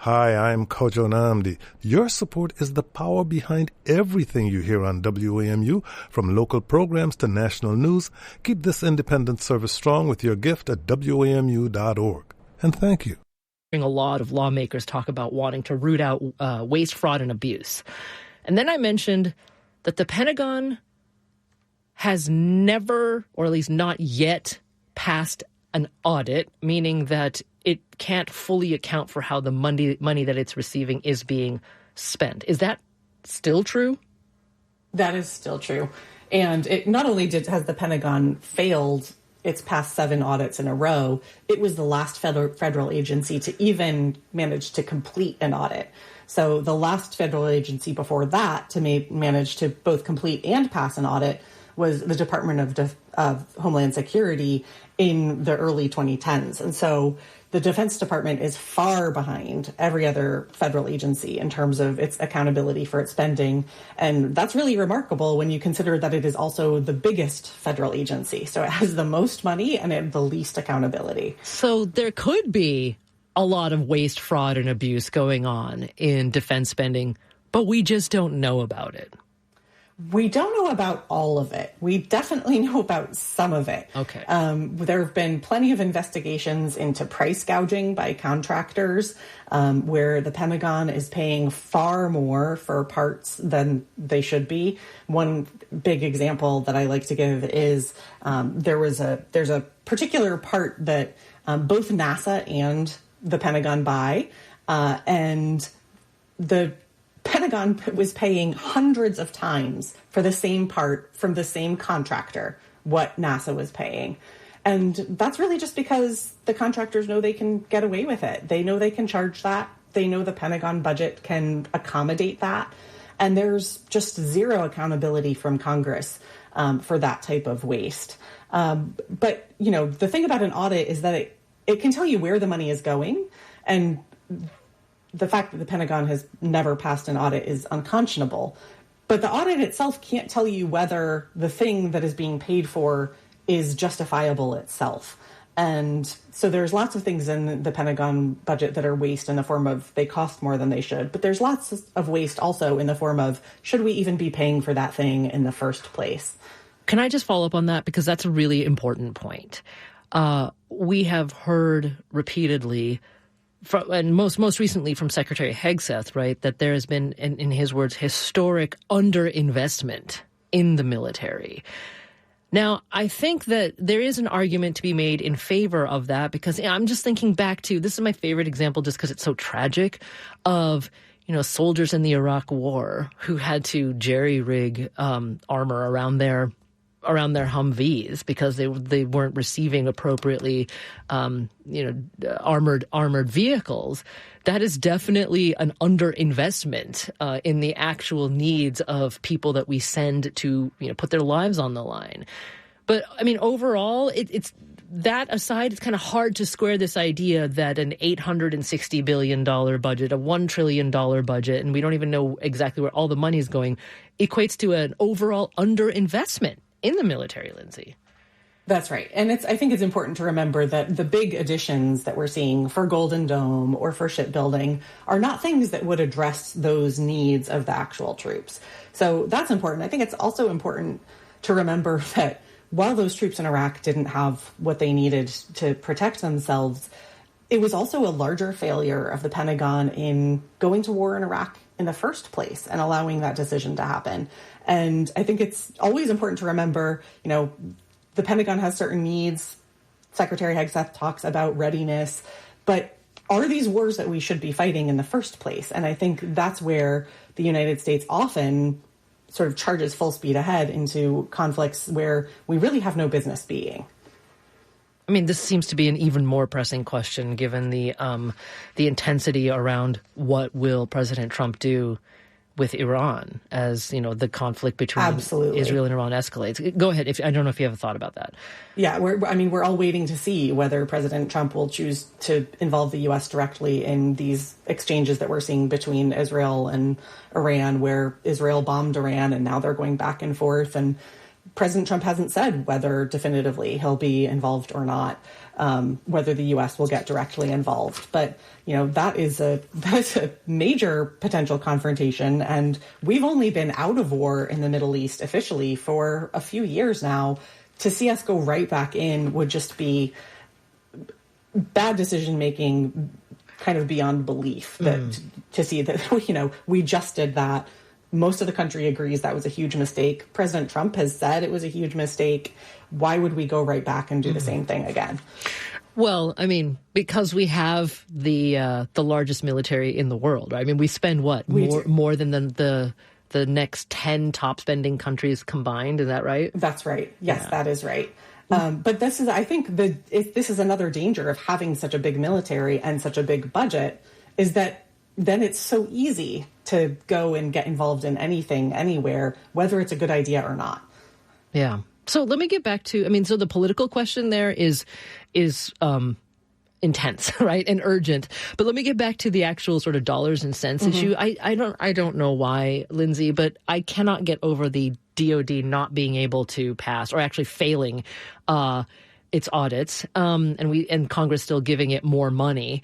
Hi, I'm Kojo Namdi. Your support is the power behind everything you hear on WAMU, from local programs to national news. Keep this independent service strong with your gift at WAMU.org. And thank you. A lot of lawmakers talk about wanting to root out waste, fraud, and abuse. And then I mentioned that the Pentagon has never, or at least not yet, passed an audit, meaning that it can't fully account for how the money that it's receiving is being spent. Is that still true? That is still true. And it not only has the Pentagon failed its past 7 audits in a row, it was the last federal agency to even manage to complete an audit. So the last federal agency before that to manage to both complete and pass an audit was the Department of Homeland Security in the early 2010s. And so the Defense Department is far behind every other federal agency in terms of its accountability for its spending. And that's really remarkable when you consider that it is also the biggest federal agency. So it has the most money and it has the least accountability. So there could be a lot of waste, fraud, and abuse going on in defense spending, but we just don't know about it. We don't know about all of it. We definitely know about some of it. Okay. There have been plenty of investigations into price gouging by contractors, where the Pentagon is paying far more for parts than they should be. One big example that I like to give is there's a particular part that both NASA and the Pentagon buy, and the Pentagon was paying hundreds of times for the same part from the same contractor what NASA was paying. And that's really just because the contractors know they can get away with it. They know they can charge that. They know the Pentagon budget can accommodate that. And there's just zero accountability from Congress for that type of waste. But, you know, the thing about an audit is that it can tell you where the money is going. And the fact that the Pentagon has never passed an audit is unconscionable. But the audit itself can't tell you whether the thing that is being paid for is justifiable itself. And so there's lots of things in the Pentagon budget that are waste in the form of they cost more than they should. But there's lots of waste also in the form of should we even be paying for that thing in the first place? Can I just follow up on that? Because that's a really important point. We have heard repeatedly and most recently from Secretary Hegseth, right, that there has been, in his words, historic underinvestment in the military. Now, I think that there is an argument to be made in favor of that because I'm just thinking back to, this is my favorite example just because it's so tragic, of, you know, soldiers in the Iraq War who had to jerry-rig armor around their Humvees because they weren't receiving appropriately, armored vehicles. That is definitely an underinvestment in the actual needs of people that we send to, you know, put their lives on the line. But I mean, overall, it's that aside, it's kind of hard to square this idea that an $860 billion budget, a $1 trillion budget, and we don't even know exactly where all the money is going, equates to an overall underinvestment in the military, Lindsay. That's right. And I think it's important to remember that the big additions that we're seeing for Golden Dome or for shipbuilding are not things that would address those needs of the actual troops. So that's important. I think it's also important to remember that while those troops in Iraq didn't have what they needed to protect themselves, it was also a larger failure of the Pentagon in going to war in Iraq in the first place and allowing that decision to happen. And I think it's always important to remember, you know, the Pentagon has certain needs. Secretary Hegseth talks about readiness, but are these wars that we should be fighting in the first place? And I think that's where the United States often sort of charges full speed ahead into conflicts where we really have no business being. I mean, this seems to be an even more pressing question given the intensity around what will President Trump do with Iran as, you know, the conflict between Israel and Iran escalates. Go ahead. I don't know if you have a thought about that. Yeah, we're all waiting to see whether President Trump will choose to involve the U.S. directly in these exchanges that we're seeing between Israel and Iran, where Israel bombed Iran and now they're going back and forth. And President Trump hasn't said whether definitively he'll be involved or not. whether the U.S. will get directly involved. But, that's a major potential confrontation. And we've only been out of war in the Middle East officially for a few years now. To see us go right back in would just be bad decision making, kind of beyond belief. That to see that we just did that. Most of the country agrees that was a huge mistake. President Trump has said it was a huge mistake. Why would we go right back and do the same thing again? Well, I mean, because we have the largest military in the world. Right? I mean, we spend more than the next 10 top spending countries combined. Is that right? That's right. Yes, That is right. But this is another danger of having such a big military and such a big budget, is that then it's so easy to go and get involved in anything, anywhere, whether it's a good idea or not. Yeah. So let me get back to, so the political question there is intense, right, and urgent. But let me get back to the actual sort of dollars and cents issue. I don't know why, Lindsay, but I cannot get over the DOD not being able to pass, or actually failing its audits, and Congress still giving it more money.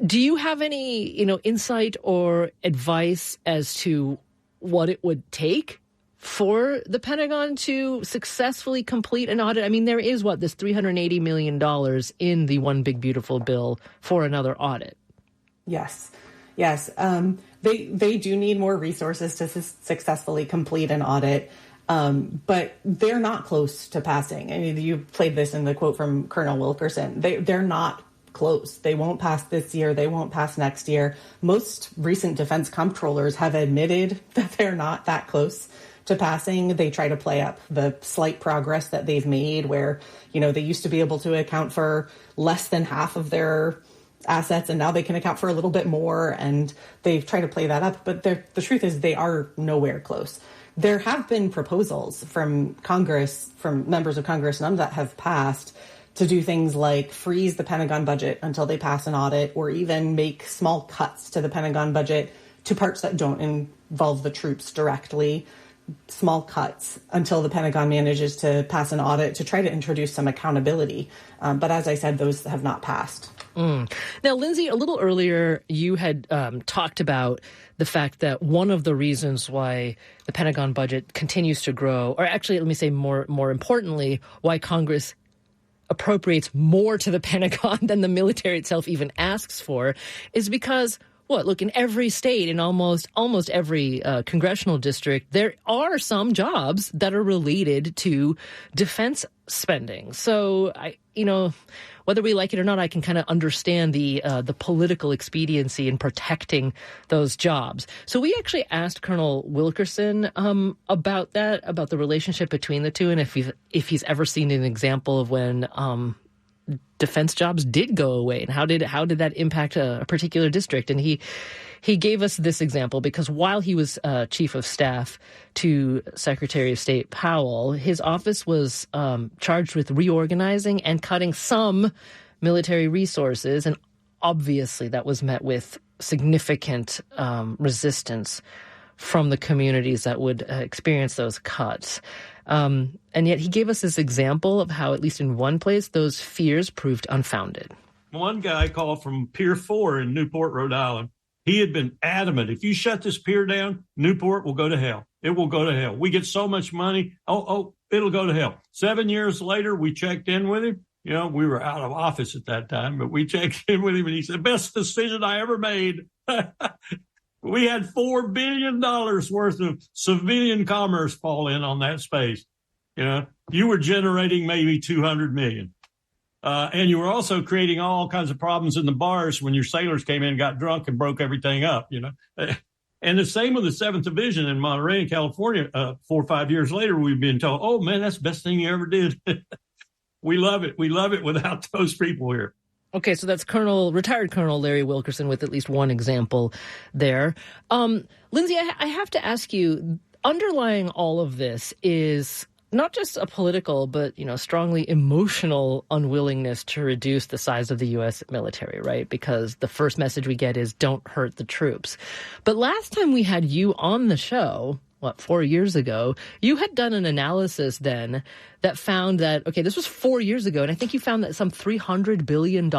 Do you have any, insight or advice as to what it would take for the Pentagon to successfully complete an audit? I mean, there is this $380 million in the One Big Beautiful Bill for another audit. Yes. They do need more resources to successfully complete an audit. But they're not close to passing. I mean, you played this in the quote from Colonel Wilkerson. They're not close. They won't pass this year. They won't pass next year. Most recent defense comptrollers have admitted that they're not that close to passing. They try to play up the slight progress that they've made, where, they used to be able to account for less than half of their assets, and now they can account for a little bit more, and they've tried to play that up. But the truth is they are nowhere close. There have been proposals from Congress, from members of Congress, none that have passed, to do things like freeze the Pentagon budget until they pass an audit, or even make small cuts to the Pentagon budget to parts that don't involve the troops directly, small cuts until the Pentagon manages to pass an audit to try to introduce some accountability. But as I said, those have not passed. Now, Lindsay, a little earlier, you had talked about the fact that one of the reasons why the Pentagon budget continues to grow, or actually, let me say more importantly, why Congress appropriates more to the Pentagon than the military itself even asks for, is because, look, in every state, in almost every congressional district, there are some jobs that are related to defense spending. So, whether we like it or not, I can kind of understand the political expediency in protecting those jobs. So we actually asked Colonel Wilkerson about that, about the relationship between the two, and if he's ever seen an example of when defense jobs did go away, and how did that impact a particular district. And he gave us this example, because while he was chief of staff to Secretary of State Powell, his office was charged with reorganizing and cutting some military resources, and obviously that was met with significant resistance from the communities that would experience those cuts. And yet he gave us this example of how, at least in one place, those fears proved unfounded. One guy called from Pier 4 in Newport, Rhode Island. He had been adamant, if you shut this pier down, Newport will go to hell. It will go to hell. We get so much money. It'll go to hell. 7 years later, we checked in with him. We were out of office at that time, but we checked in with him, and he said, best decision I ever made. We had $4 billion worth of civilian commerce fall in on that space. You were generating maybe 200 million. And you were also creating all kinds of problems in the bars when your sailors came in and got drunk and broke everything up, And the same with the 7th Division in Monterey, California. 4 or 5 years later, we've been told, oh, man, that's the best thing you ever did. We love it. We love it without those people here. Okay, so that's retired Colonel Larry Wilkerson with at least one example there. Lindsay, I have to ask you, underlying all of this is not just a political, but, strongly emotional unwillingness to reduce the size of the U.S. military, right? Because the first message we get is don't hurt the troops. But last time we had you on the show, 4 years ago, you had done an analysis then that found that, okay, this was 4 years ago, and I think you found that some $300 billion